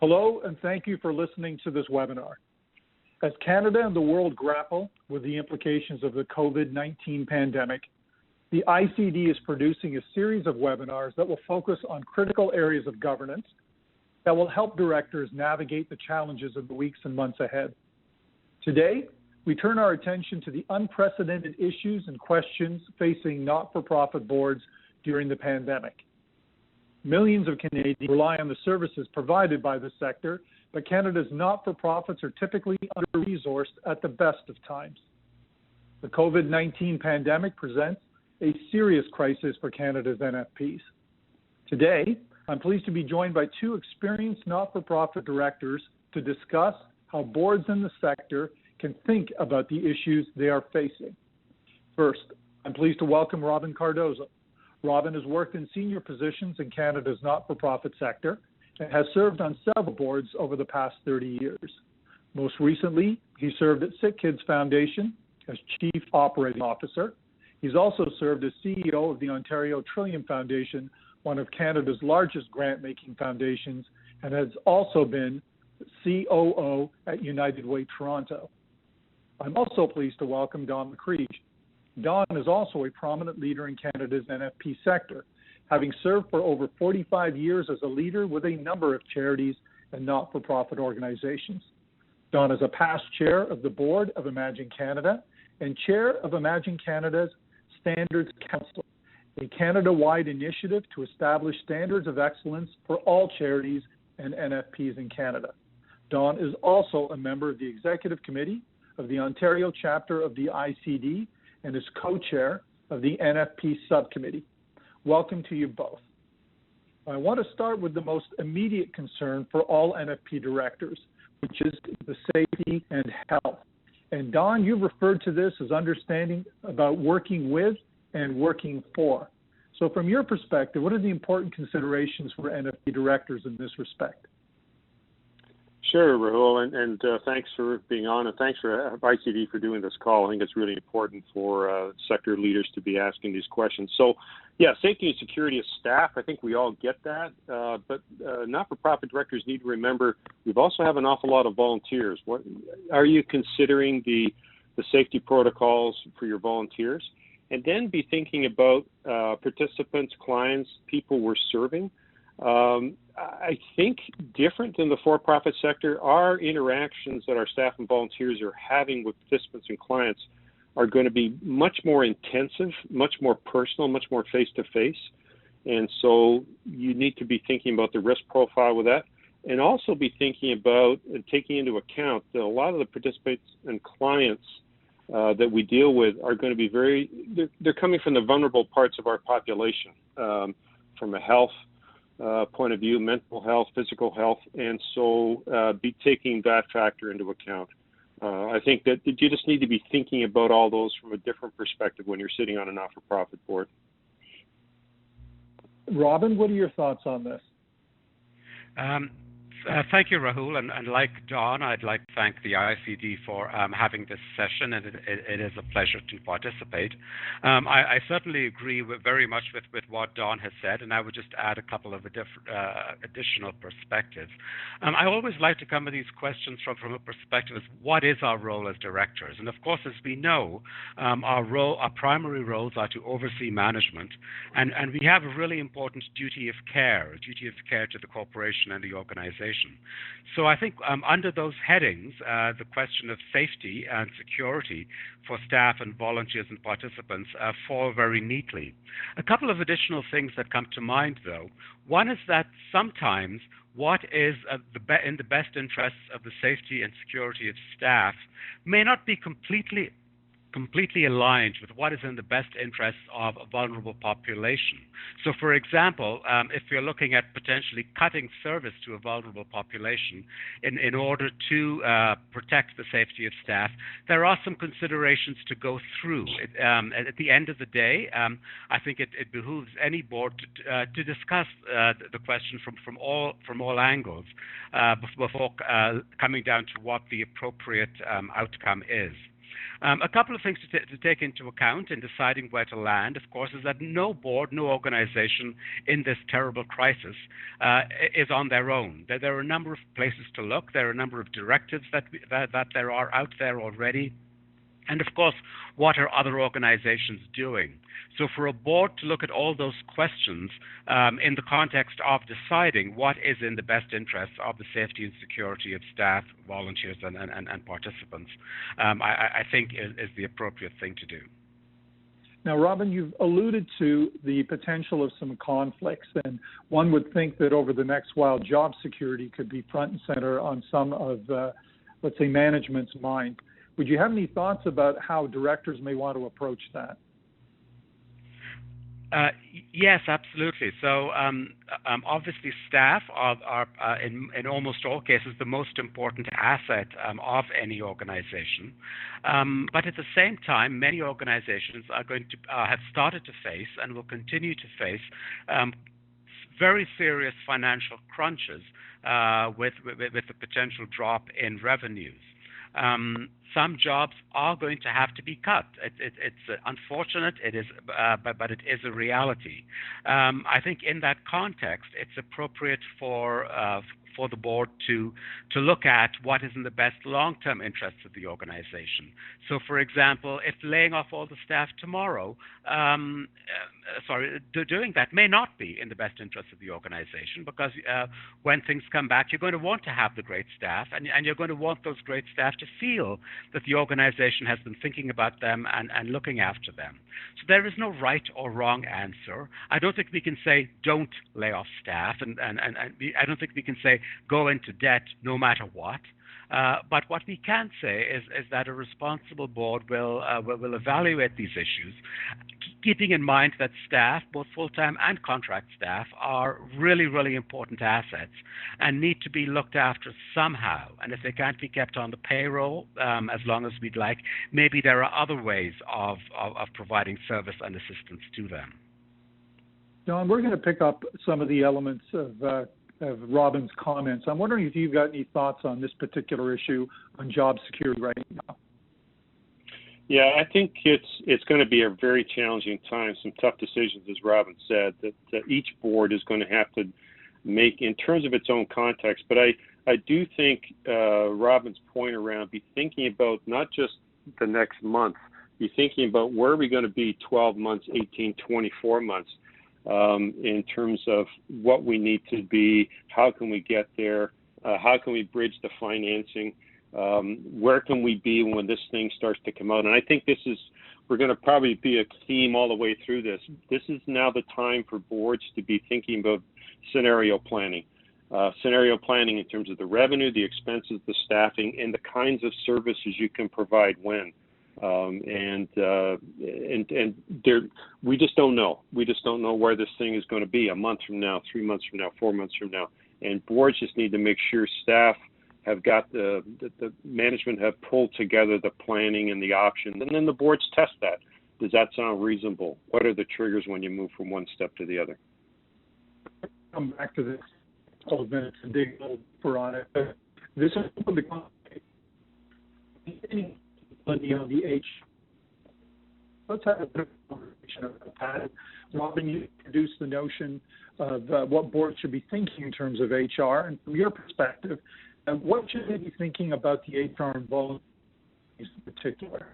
Hello, and thank you for listening to this webinar. As Canada and the world grapple with the implications of the COVID-19 pandemic, the ICD is producing a series of webinars that will focus on critical areas of governance that will help directors navigate the challenges of the weeks and months ahead. Today, we turn our attention to the unprecedented issues and questions facing not-for-profit boards during the pandemic. Millions of Canadians rely on the services provided by the sector, but Canada's not-for-profits are typically under-resourced at the best of times. The COVID-19 pandemic presents a serious crisis for Canada's NFPs. Today, I'm pleased to be joined by two experienced not-for-profit directors to discuss how boards in the sector can think about the issues they are facing. First, I'm pleased to welcome Robin Cardozo. Robin has worked in senior positions in Canada's not-for-profit sector and has served on several boards over the past 30 years. Most recently, he served at Sick Kids Foundation as Chief Operating Officer. He's also served as CEO of the Ontario Trillium Foundation, one of Canada's largest grant-making foundations, and has also been COO at United Way Toronto. I'm also pleased to welcome Don McCreesh. Don is also a prominent leader in Canada's NFP sector, having served for over 45 years as a leader with a number of charities and not-for-profit organizations. Don is a past chair of the board of Imagine Canada and chair of Imagine Canada's Standards Council, a Canada-wide initiative to establish standards of excellence for all charities and NFPs in Canada. Don is also a member of the Executive Committee of the Ontario chapter of the ICD and is co-chair of the NFP subcommittee. Welcome to you both. I want to start with the most immediate concern for all NFP directors, which is the safety and health. And Don, you've referred to this as understanding about working with and working for. So from your perspective, what are the important considerations for NFP directors in this respect? Sure, Rahul, and thanks for being on, and thanks for ICD for doing this call. I think it's really important for sector leaders to be asking these questions. So, yeah, safety and security of staff, I think we all get that, but not-for-profit directors need to remember we also have an awful lot of volunteers. What are you considering the safety protocols for your volunteers? And then be thinking about participants, clients, people we're serving. I think different than the for-profit sector, our interactions that our staff and volunteers are having with participants and clients are going to be much more intensive, much more personal, much more face-to-face. And so you need to be thinking about the risk profile with that, and also be thinking about and taking into account that a lot of the participants and clients that we deal with are going to be they're coming from the vulnerable parts of our population, from a health point of view, mental health, physical health, and so be taking that factor into account. I think that you just need to be thinking about all those from a different perspective when you're sitting on a not-for-profit board. Robin, what are your thoughts on this? Thank you, Rahul, and like Don, I'd like to thank the ICD for having this session, and it is a pleasure to participate. I certainly agree very much with what Don has said, and I would just add a couple of additional perspectives. I always like to come at these questions from a perspective of what is our role as directors, and of course, as we know, our primary roles are to oversee management, and we have a really important duty of care to the corporation and the organization. So I think under those headings, the question of safety and security for staff and volunteers and participants fall very neatly. A couple of additional things that come to mind, though. One is that sometimes what is in the best interests of the safety and security of staff may not be completely aligned with what is in the best interests of a vulnerable population. So, for example, if you're looking at potentially cutting service to a vulnerable population in order to protect the safety of staff, there are some considerations to go through. At the end of the day, I think it behooves any board to discuss the question from all angles before coming down to what the appropriate outcome is. A couple of things to take into account in deciding where to land, of course, is that no board, no organization in this terrible crisis is on their own. There are a number of places to look. There are a number of directives that there are out there already. And of course, what are other organizations doing? So for a board to look at all those questions in the context of deciding what is in the best interest of the safety and security of staff, volunteers, and participants, I think is the appropriate thing to do. Now, Robin, you've alluded to the potential of some conflicts, and one would think that over the next while, job security could be front and center on some of, let's say, management's mind. Would you have any thoughts about how directors may want to approach that? Yes, absolutely. So obviously staff are in almost all cases the most important asset of any organization. But at the same time, many organizations are going to have started to face and will continue to face very serious financial crunches with the potential drop in revenues. Some jobs are going to have to be cut. It's unfortunate, it is, but it is a reality. I think in that context, it's appropriate for the board to look at what is in the best long-term interests of the organization. So, for example, if laying off all the staff tomorrow, doing that may not be in the best interests of the organization, because when things come back, you're going to want to have the great staff, and you're going to want those great staff to feel that the organization has been thinking about them and looking after them. So there is no right or wrong answer. I don't think we can say don't lay off staff, and I don't think we can say go into debt no matter what. But what we can say is that a responsible board will evaluate these issues, keeping in mind that staff, both full-time and contract staff, are really, really important assets and need to be looked after somehow. And if they can't be kept on the payroll as long as we'd like, maybe there are other ways of providing service and assistance to them. Don, we're going to pick up some of the elements of Robin's comments. I'm wondering if you've got any thoughts on this particular issue on job security right now. Yeah, I think it's going to be a very challenging time, some tough decisions, as Robin said, that each board is going to have to make in terms of its own context. But I do think Robin's point around be thinking about not just the next month, be thinking about where are we going to be 12 months, 18, 24 months. In terms of what we need to be, how can we get there, how can we bridge the financing, where can we be when this thing starts to come out. And I think we're going to probably be a theme all the way through this. This is now the time for boards to be thinking about scenario planning in terms of the revenue, the expenses, the staffing, and the kinds of services you can provide when. We just don't know. We just don't know where this thing is going to be a month from now, 3 months from now, 4 months from now. And boards just need to make sure staff have got the management have pulled together the planning and the options, and then the boards test that. Does that sound reasonable? What are the triggers when you move from one step to the other? Come back to this in a couple of minutes and dig a little deeper on it. But this is the the H. Let's have a bit of a conversation about that. Robin, you introduced the notion of what boards should be thinking in terms of HR, and from your perspective, what should they be thinking about the HR involvement in particular?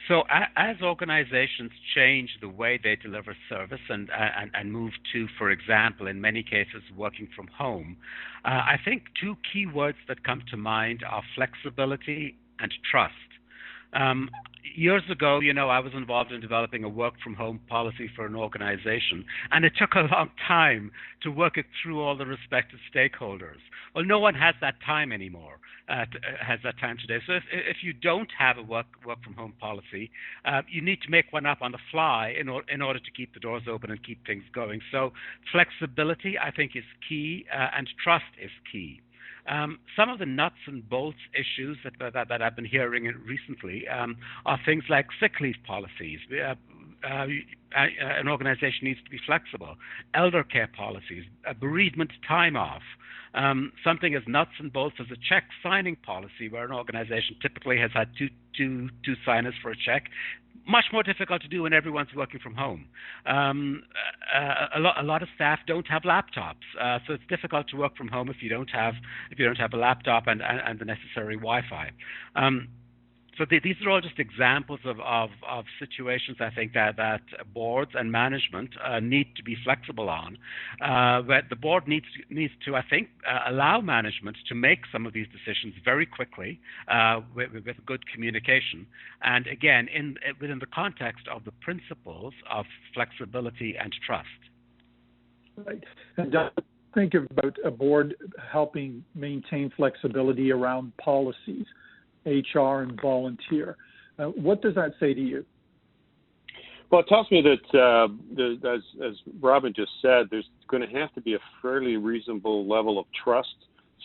So as organizations change the way they deliver service and move to, for example, in many cases, working from home, I think two key words that come to mind are flexibility and trust. Years ago, I was involved in developing a work-from-home policy for an organization, and it took a long time to work it through all the respective stakeholders. Well, no one has that time anymore, has that time today. So if you don't have a work-from-home policy, you need to make one up on the fly in order to keep the doors open and keep things going. So flexibility, I think, is key, and trust is key. Some of the nuts and bolts issues that I've been hearing recently are things like sick leave policies. an organization needs to be flexible. Elder care policies, bereavement time off, something as nuts and bolts as a check signing policy, where an organization typically has had two signers for a check. Much more difficult to do when everyone's working from home. A lot of staff don't have laptops, so it's difficult to work from home if you don't have a laptop and the necessary Wi-Fi. So these are all just examples of situations I think that boards and management need to be flexible on. But the board needs to I think allow management to make some of these decisions very quickly with good communication, and again within the context of the principles of flexibility and trust. Right. And think about a board helping maintain flexibility around policies, HR, and volunteer. What does that say to you? Well, it tells me that, as Robin just said, there's going to have to be a fairly reasonable level of trust,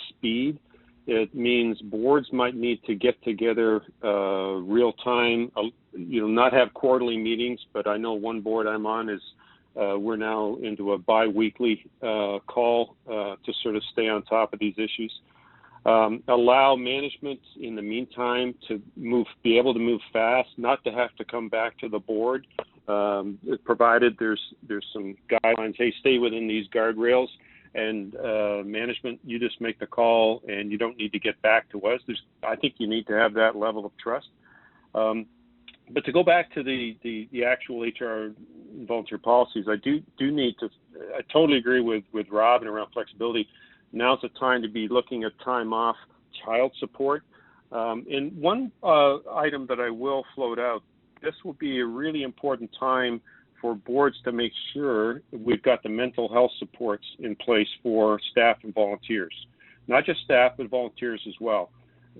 speed. It means boards might need to get together real time, not have quarterly meetings, but I know one board I'm on is we're now into a bi-weekly call to sort of stay on top of these issues. Allow management in the meantime to be able to move fast, not to have to come back to the board, provided there's some guidelines. Hey, stay within these guardrails, and management, you just make the call, and you don't need to get back to us. I think you need to have that level of trust. But to go back to the actual HR and volunteer policies, I totally agree with Robin around flexibility. Now's the time to be looking at time off, child support. And one item that I will float out, this will be a really important time for boards to make sure we've got the mental health supports in place for staff and volunteers. Not just staff, but volunteers as well.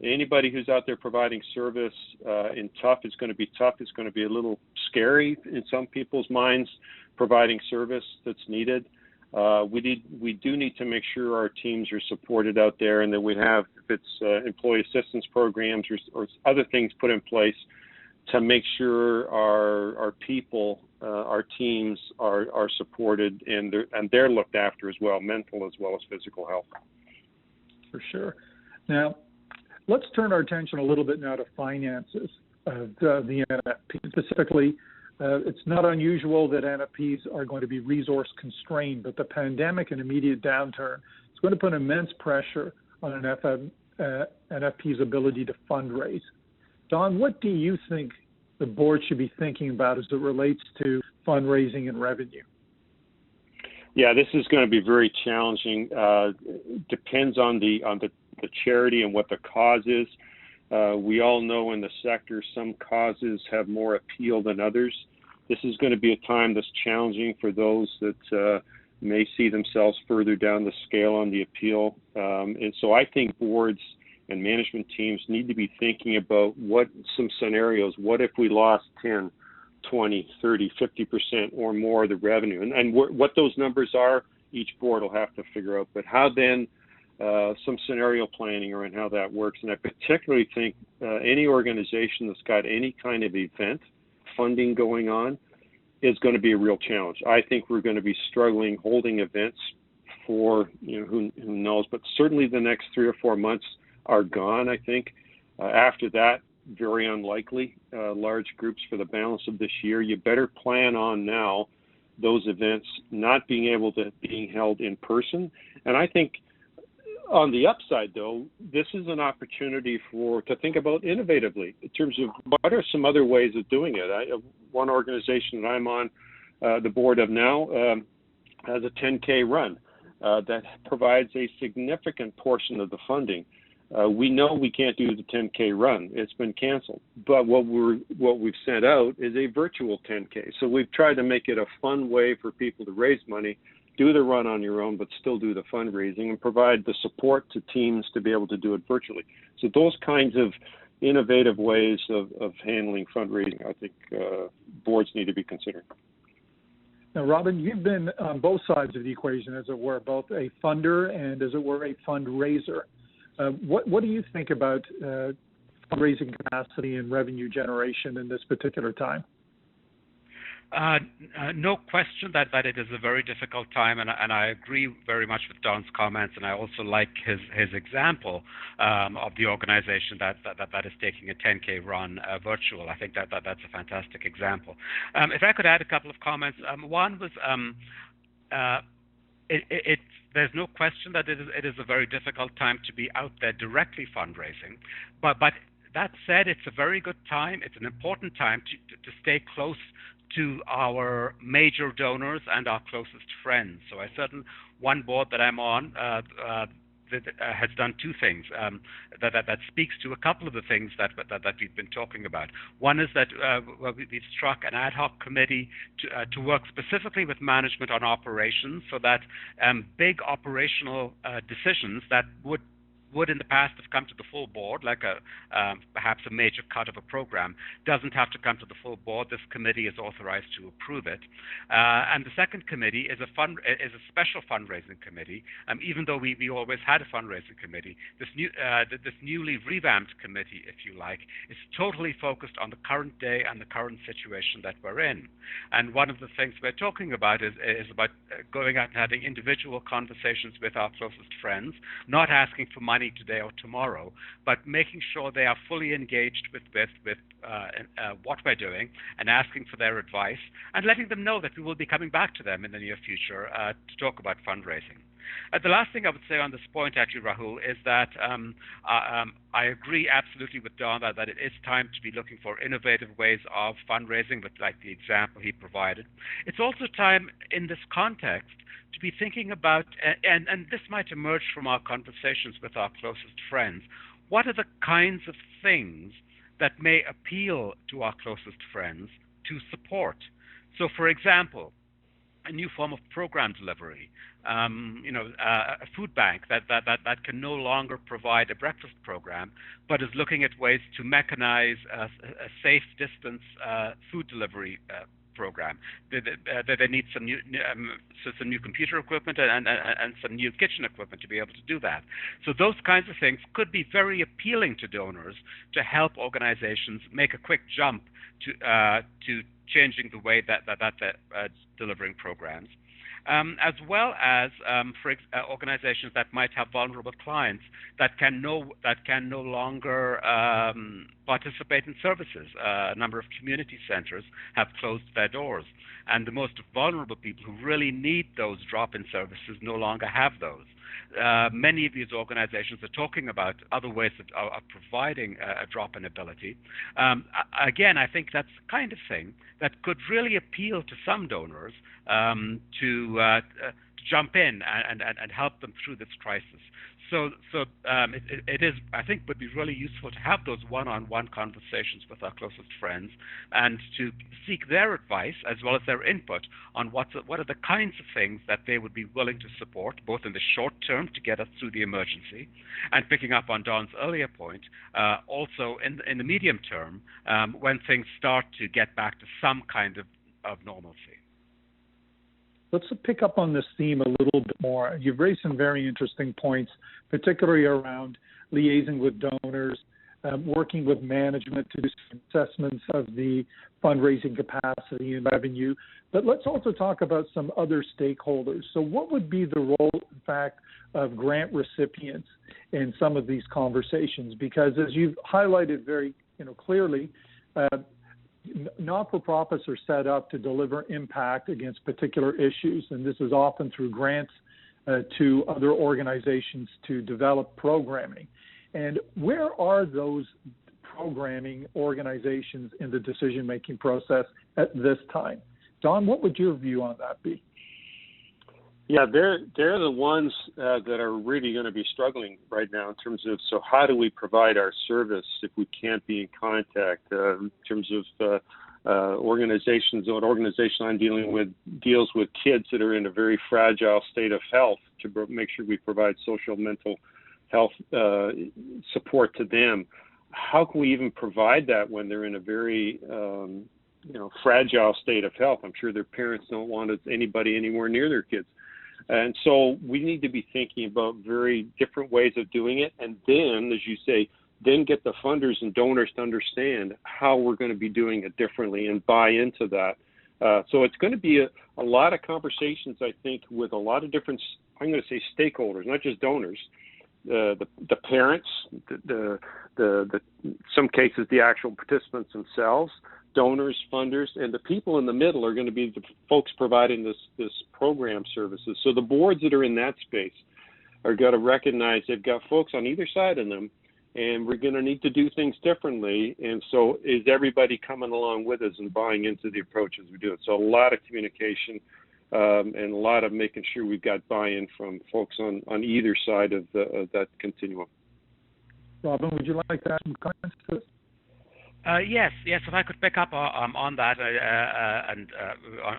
Anybody who's out there providing service in tough, it's going to be tough. It's going to be a little scary in some people's minds, providing service that's needed. We do need to make sure our teams are supported out there, and that we have, if it's employee assistance programs or other things put in place to make sure our people, our teams are supported and they're looked after as well, mental as well as physical health. For sure. Now, let's turn our attention a little bit now to finances of the NFP. Specifically, it's not unusual that NFPs are going to be resource constrained, but the pandemic and immediate downturn is going to put immense pressure on an NFP's ability to fundraise. Don, what do you think the board should be thinking about as it relates to fundraising and revenue? Yeah, this is going to be very challenging. Depends on the charity and what the cause is. We all know in the sector some causes have more appeal than others. This is going to be a time that's challenging for those that may see themselves further down the scale on the appeal. And so I think boards and management teams need to be thinking about some scenarios. What if we lost 10, 20, 30, 50% or more of the revenue? And what those numbers are, each board will have to figure out. But how then some scenario planning around how that works. And I particularly think any organization that's got any kind of event funding going on is going to be a real challenge. I think we're going to be struggling holding events for, who knows, but certainly the next 3 or 4 months are gone, I think. After that, very unlikely large groups for the balance of this year. You better plan on now those events not being held in person. And I think on the upside, though, this is an opportunity to think about innovatively in terms of what are some other ways of doing it. One organization that I'm on the board of now has a 10K run that provides a significant portion of the funding. We know we can't do the 10K run; it's been canceled. But what we've sent out is a virtual 10K. So we've tried to make it a fun way for people to raise money, do the run on your own, but still do the fundraising and provide the support to teams to be able to do it virtually. So those kinds of innovative ways of handling fundraising, I think boards need to be considering. Now, Robin, you've been on both sides of the equation, as it were, both a funder and, as it were, a fundraiser. What do you think about fundraising capacity and revenue generation in this particular time? No question that it is a very difficult time, and I agree very much with Don's comments, and I also like his example of the organization that is taking a 10K run virtual. I think that's a fantastic example. If I could add a couple of comments, one was there's no question that it is a very difficult time to be out there directly fundraising, but that said, it's a very good time. It's an important time to stay close to our major donors and our closest friends. So one board that I'm on that has done two things that speaks to a couple of the things that we've been talking about. One is that we've struck an ad hoc committee to work specifically with management on operations, so that big operational decisions that would in the past have come to the full board, like perhaps a major cut of a program, doesn't have to come to the full board. This committee is authorized to approve it. And the second committee is a special fundraising committee. Even though we always had a fundraising committee, this newly revamped committee, if you like, is totally focused on the current day and the current situation that we're in. And one of the things we're talking about is about going out and having individual conversations with our closest friends, not asking for money today or tomorrow, but making sure they are fully engaged with what we're doing and asking for their advice and letting them know that we will be coming back to them in the near future to talk about fundraising. The last thing I would say on this point, actually, Rahul, is that I agree absolutely with Don that it is time to be looking for innovative ways of fundraising, but like the example he provided. It's also time in this context to be thinking about, and this might emerge from our conversations with our closest friends, what are the kinds of things that may appeal to our closest friends to support? So, for example, a new form of program delivery, a food bank that can no longer provide a breakfast program, but is looking at ways to mechanize a safe distance food delivery program. They need some new computer equipment and some new kitchen equipment to be able to do that. So those kinds of things could be very appealing to donors to help organizations make a quick jump to changing the way that they're delivering programs. As well as for organizations that might have vulnerable clients that can no longer participate in services. A number of community centers have closed their doors, and the most vulnerable people who really need those drop-in services no longer have those. Many of these organizations are talking about other ways of providing a drop-in ability. Again, I think that's the kind of thing that could really appeal to some donors to jump in and help them through this crisis. So it is, I think, would be really useful to have those one-on-one conversations with our closest friends and to seek their advice as well as their input on what are the kinds of things that they would be willing to support, both in the short term to get us through the emergency, and picking up on Don's earlier point, also in the medium term when things start to get back to some kind of normalcy. Let's pick up on this theme a little bit more. You've raised some very interesting points, particularly around liaising with donors, working with management to do some assessments of the fundraising capacity and revenue. But let's also talk about some other stakeholders. So what would be the role, in fact, of grant recipients in some of these conversations? Because as you've highlighted very clearly, not-for-profits are set up to deliver impact against particular issues, and this is often through grants to other organizations to develop programming. And where are those programming organizations in the decision-making process at this time? Don, what would your view on that be? Yeah, they're the ones that are really going to be struggling right now in terms of, so how do we provide our service if we can't be in contact? In terms of organizations, what organization I'm dealing with deals with kids that are in a very fragile state of health to make sure we provide social, mental health support to them. How can we even provide that when they're in a very fragile state of health? I'm sure their parents don't want anybody anywhere near their kids. And so we need to be thinking about very different ways of doing it. And then, as you say, then get the funders and donors to understand how we're going to be doing it differently and buy into that. So it's going to be a lot of conversations, I think, with a lot of different, I'm going to say stakeholders, not just donors, the parents, the some cases the actual participants themselves, donors, funders, and the people in the middle are going to be the folks providing this program services. So the boards that are in that space are going to recognize they've got folks on either side of them, and we're going to need to do things differently. And so is everybody coming along with us and buying into the approach as we do it? So a lot of communication and a lot of making sure we've got buy-in from folks on either side of that continuum. Robin, would you like to add some comments to this? Yes. If I could pick up on that and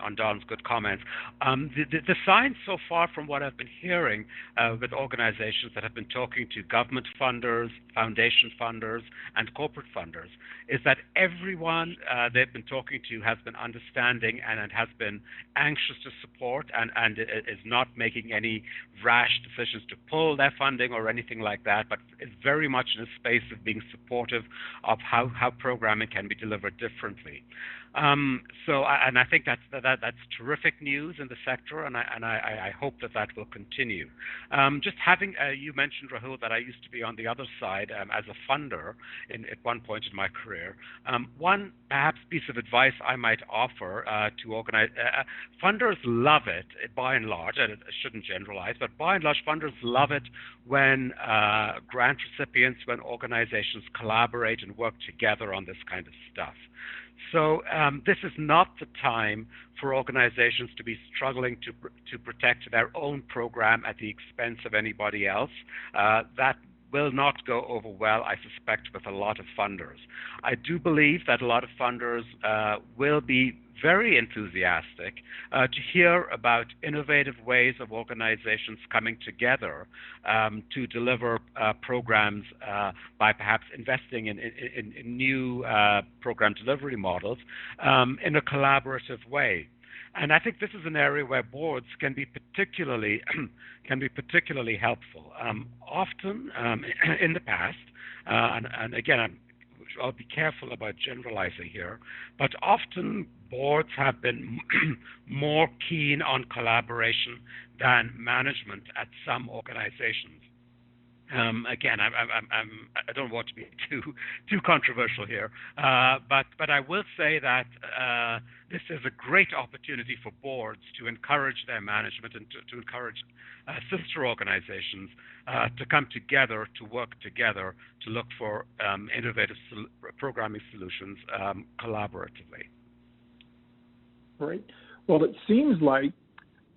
on Don's good comments. The signs so far from what I've been hearing with organizations that have been talking to government funders, foundation funders, and corporate funders is that everyone they've been talking to has been understanding and has been anxious to support and is not making any rash decisions to pull their funding or anything like that, but is very much in a space of being supportive of how programming can be delivered differently. And I think that's terrific news in the sector, and I hope that will continue. Just having you mentioned, Rahul, that I used to be on the other side as a funder at one point in my career. One perhaps piece of advice I might offer to organize funders love it by and large. I shouldn't generalize, but by and large, funders love it when grant recipients, when organizations collaborate and work together on this kind of stuff. So this is not the time for organizations to be struggling to protect their own program at the expense of anybody else. That will not go over well, I suspect, with a lot of funders. I do believe that a lot of funders will be very enthusiastic to hear about innovative ways of organizations coming together to deliver programs by perhaps investing in new program delivery models in a collaborative way. And I think this is an area where boards can be particularly helpful. Often in the past, and again, I'll be careful about generalizing here, but often boards have been more keen on collaboration than management at some organizations. Again, I don't want to be too controversial here, but I will say that this is a great opportunity for boards to encourage their management and to encourage sister organizations to come together, to work together, to look for innovative programming solutions collaboratively. Great. Well, it seems like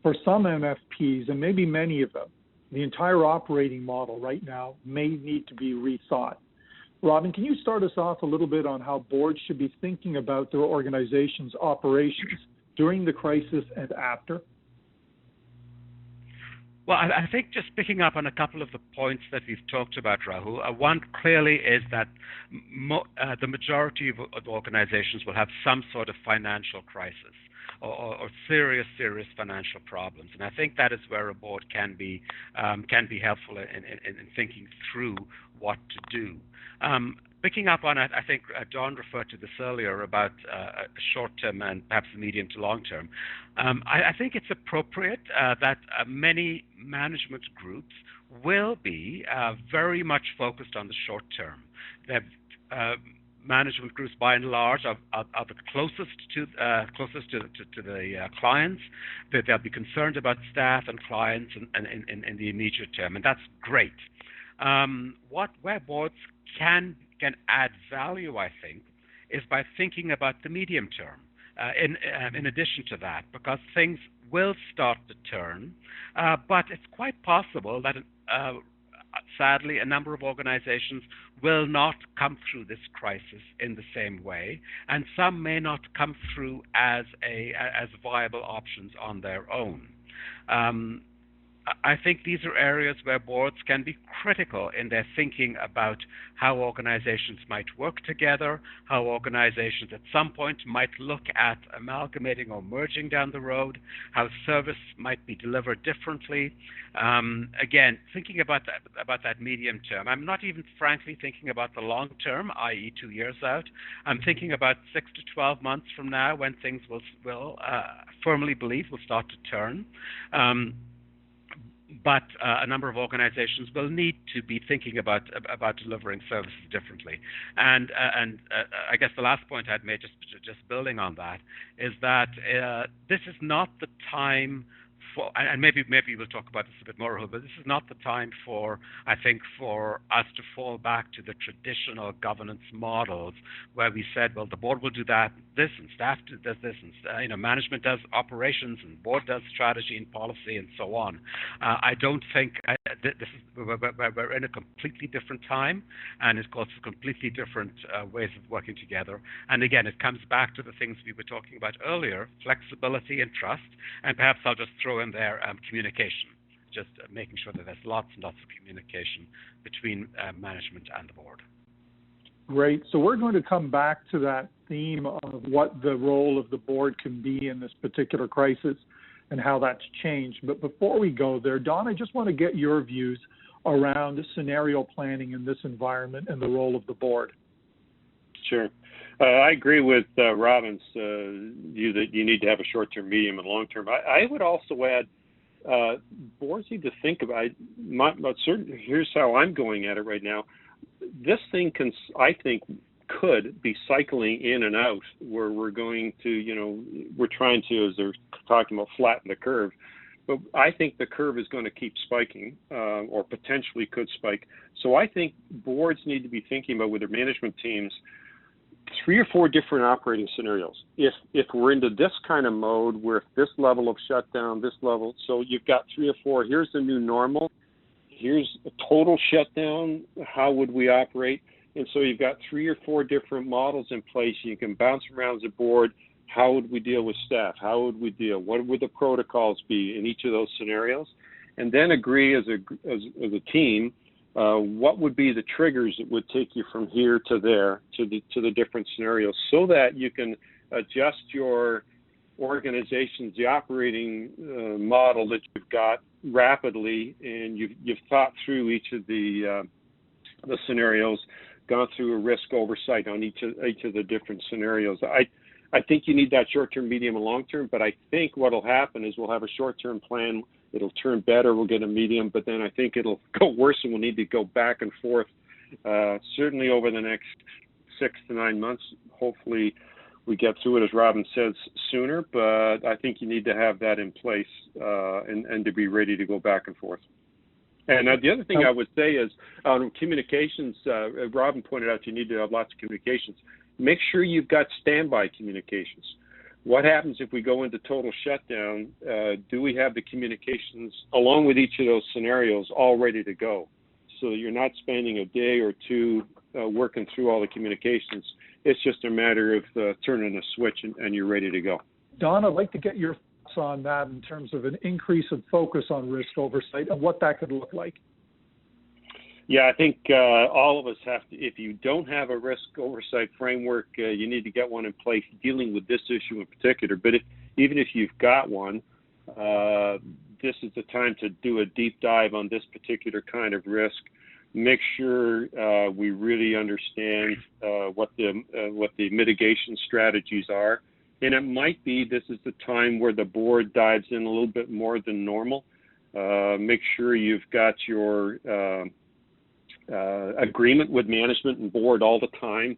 for some NFPs, and maybe many of them, the entire operating model right now may need to be rethought. Robin, can you start us off a little bit on how boards should be thinking about their organization's operations during the crisis and after? Well, I think just picking up on a couple of the points that we've talked about, Rahul, one clearly is that the majority of organizations will have some sort of financial crisis or serious financial problems, and I think that is where a board can be helpful in thinking through what to do. Picking up on it, I think Don referred to this earlier about short-term and perhaps medium to long-term. I think it's appropriate that many management groups will be very much focused on the short-term. Management groups, by and large, are the closest to the clients. That they'll be concerned about staff and clients in the immediate term, and that's great. Where boards can add value, I think, is by thinking about the medium term. In addition to that, because things will start to turn, but it's quite possible that sadly, a number of organizations will not come through this crisis in the same way, and some may not come through as viable options on their own. I think these are areas where boards can be critical in their thinking about how organizations might work together, how organizations at some point might look at amalgamating or merging down the road, how service might be delivered differently. Again, thinking about that medium term. I'm not even frankly thinking about the long term, i.e. 2 years out. I'm thinking about 6 to 12 months from now when things will firmly believe will start to turn. But a number of organizations will need to be thinking about delivering services differently. And I guess the last point I'd made, just building on that, is that this is not the time for, and maybe we'll talk about this a bit more, Rahul, but this is not the time for, I think, for us to fall back to the traditional governance models where we said, well, the board will do this, and staff does this, and management does operations, and board does strategy and policy, and so on. I don't think we're in a completely different time, and it calls for completely different ways of working together. And again, it comes back to the things we were talking about earlier: flexibility and trust, and perhaps I'll just throw in there communication, just making sure that there's lots and lots of communication between management and the board. Great. So we're going to come back to that theme of what the role of the board can be in this particular crisis and how that's changed. But before we go there, Don, I just want to get your views around scenario planning in this environment and the role of the board. Sure. I agree with Robin's view that you need to have a short-term, medium, and long-term. I would also add boards need to think about here's how I'm going at it right now. This thing could be cycling in and out where we're going to, we're trying to, as they're talking about, flatten the curve. But I think the curve is going to keep spiking or potentially could spike. So I think boards need to be thinking about with their management teams 3 or 4 different operating scenarios. If we're into this kind of mode where this level of shutdown, this level, so you've got 3 or 4, here's the new normal, here's a total shutdown, how would we operate? And so you've got 3 or 4 different models in place. You can bounce around as a board. How would we deal with staff? How would we deal? What would the protocols be in each of those scenarios? And then agree as a team, what would be the triggers that would take you from here to there to the different scenarios, so that you can adjust your organization's the operating model that you've got rapidly, and you've thought through each of the scenarios, gone through a risk oversight on each of the different scenarios. I think you need that short-term, medium, and long-term, but I think what will happen is we'll have a short-term plan. It'll turn better. We'll get a medium, but then I think it'll go worse, and we'll need to go back and forth, certainly over the next 6 to 9 months. Hopefully we get through it, as Robin says, sooner, but I think you need to have that in place and to be ready to go back and forth. And the other thing I would say is on communications, Robin pointed out you need to have lots of communications. Make sure you've got standby communications. What happens if we go into total shutdown? Do we have the communications along with each of those scenarios all ready to go, so that you're not spending a day or two working through all the communications? It's just a matter of turning a switch and you're ready to go. Don, I'd like to get your thoughts on that in terms of an increase of focus on risk oversight and what that could look like. Yeah, I think all of us have to, if you don't have a risk oversight framework, you need to get one in place dealing with this issue in particular. But even if you've got one, this is the time to do a deep dive on this particular kind of risk. Make sure we really understand what the mitigation strategies are. And it might be this is the time where the board dives in a little bit more than normal. Make sure you've got your agreement with management and board all the time.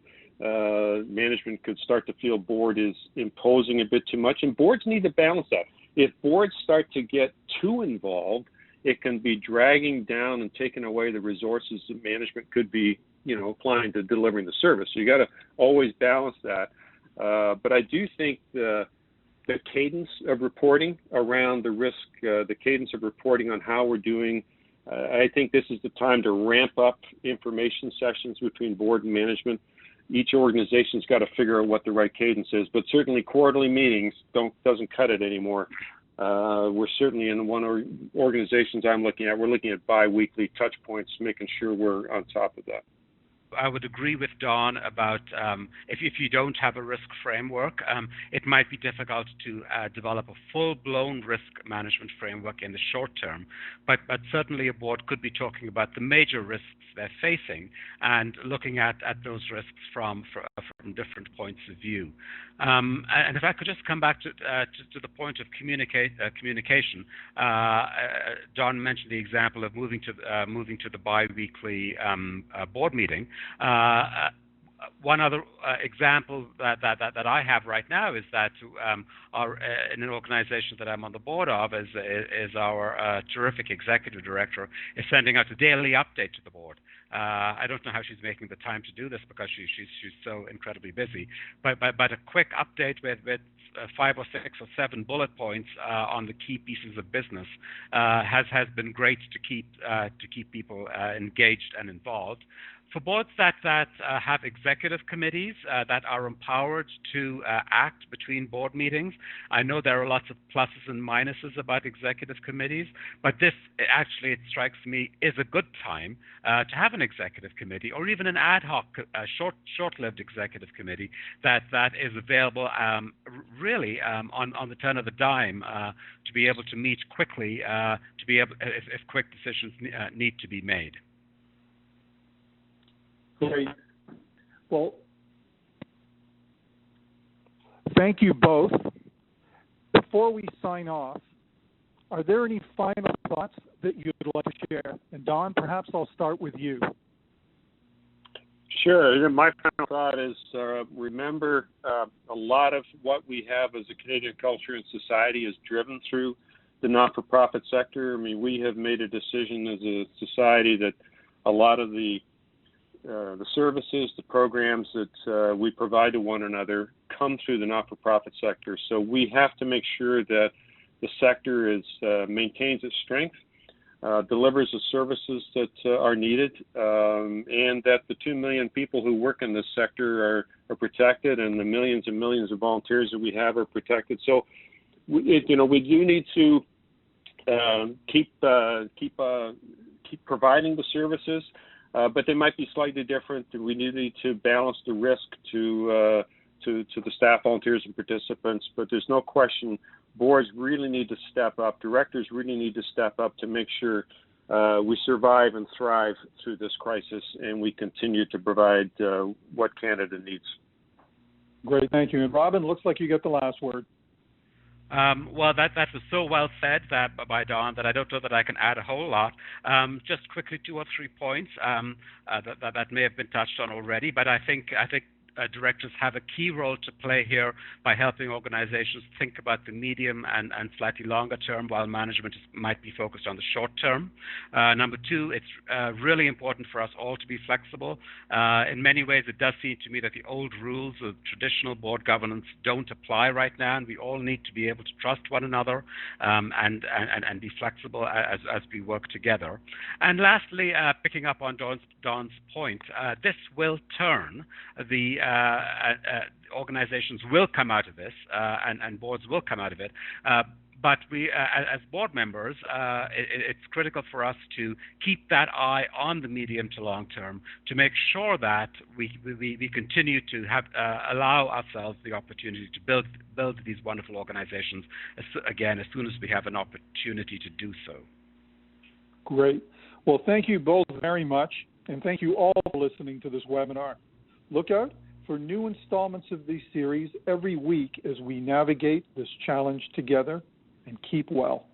Management could start to feel board is imposing a bit too much, and boards need to balance that. If boards start to get too involved, it can be dragging down and taking away the resources that management could be, applying to delivering the service. So you got to always balance that. But I do think the cadence of reporting around the risk, the cadence of reporting on how we're doing, I think this is the time to ramp up information sessions between board and management. Each organization's got to figure out what the right cadence is, but certainly quarterly meetings doesn't cut it anymore. We're certainly in one organizations I'm looking at. We're looking at bi-weekly touch points, making sure we're on top of that. I would agree with Don about if you don't have a risk framework, it might be difficult to develop a full-blown risk management framework in the short term. But certainly a board could be talking about the major risks they're facing and looking at those risks from different points of view. And if I could just come back to the point of communication, Don mentioned the example of moving to the bi-weekly board meeting. One other example that I have right now is that in an organization that I'm on the board of is our terrific executive director is sending out a daily update to the board. I don't know how she's making the time to do this because she's so incredibly busy. But a quick update with 5 or 6 or 7 bullet points on the key pieces of business has been great to keep people engaged and involved. For boards that have executive committees that are empowered to act between board meetings, I know there are lots of pluses and minuses about executive committees, but this actually, it strikes me, is a good time to have an executive committee or even an ad hoc, short-lived executive committee that is available really on the turn of a dime to be able to meet quickly, to be able if quick decisions need to be made. Great. Well, thank you both. Before we sign off, are there any final thoughts that you'd like to share? And Don, perhaps I'll start with you. Sure. My final thought is remember a lot of what we have as a Canadian culture and society is driven through the not-for-profit sector. I mean, we have made a decision as a society that a lot of the services, the programs that we provide to one another come through the not-for-profit sector. So we have to make sure that the sector maintains its strength, delivers the services that are needed, and that the 2 million people who work in this sector are protected, and the millions and millions of volunteers that we have are protected. So, we do need to keep providing the services. But they might be slightly different. We need to balance the risk to the staff, volunteers, and participants. But there's no question boards really need to step up. Directors really need to step up to make sure we survive and thrive through this crisis, and we continue to provide what Canada needs. Great, thank you. And Robin, looks like you get the last word. Well, that was so well said by Don that I don't know that I can add a whole lot. Just quickly, 2 or 3 points that may have been touched on already, but I think directors have a key role to play here by helping organizations think about the medium and slightly longer term, while management might be focused on the short term. Number 2, it's really important for us all to be flexible. In many ways, it does seem to me that the old rules of traditional board governance don't apply right now, and we all need to be able to trust one another and be flexible as we work together. And lastly, picking up on Don's point, this will turn. The organizations will come out of this, and boards will come out of it. But we, as board members, it's critical for us to keep that eye on the medium to long term to make sure that we continue to allow ourselves the opportunity to build these wonderful organizations, as soon as we have an opportunity to do so. Great. Well, thank you both very much, and thank you all for listening to this webinar. Look out for new installments of this series every week as we navigate this challenge together, and keep well.